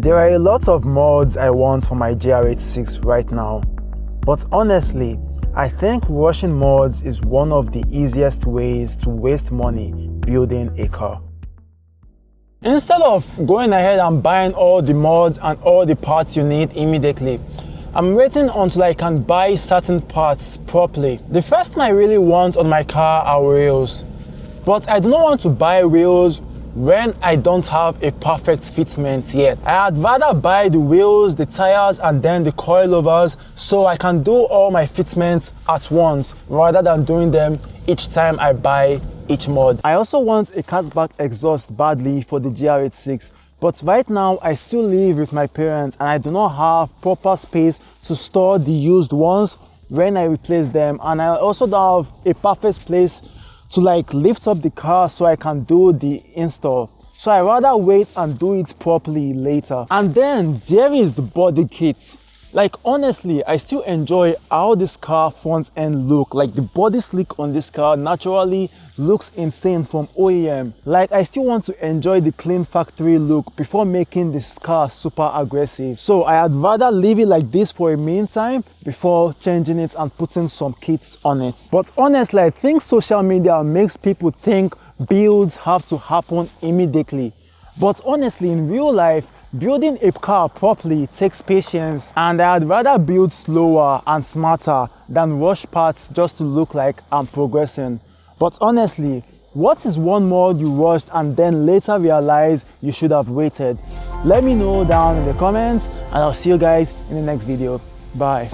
There are a lot of mods I want for my GR86 right now, but honestly, I think rushing mods is one of the easiest ways to waste money building a car. Instead of going ahead and buying all the mods and all the parts you need immediately, I'm waiting until I can buy certain parts properly. The first thing I really want on my car are wheels, but I do not want to buy wheels when I don't have a perfect fitment yet. I'd rather buy the wheels, the tires, and then the coilovers so I can do all my fitments at once rather than doing them each time I buy each mod. I also want a cashback exhaust badly for the GR86, but right now I still live with my parents and I do not have proper space to store the used ones when I replace them, and I also don't have a perfect place to lift up the car so I can do the install. So I rather wait and do it properly later. And then there is the body kit. Honestly, I still enjoy how this car front end look. The body slick on this car naturally looks insane from OEM. I still want to enjoy the clean factory look before making this car super aggressive. So I'd rather leave it like this for a meantime before changing it and putting some kits on it. But honestly, I think social media makes people think builds have to happen immediately. But honestly, in real life, building a car properly takes patience, and I'd rather build slower and smarter than rush parts just to look like I'm progressing. But honestly, what is one mod you rushed and then later realized you should have waited? Let me know down in the comments, and I'll see you guys in the next video. Bye.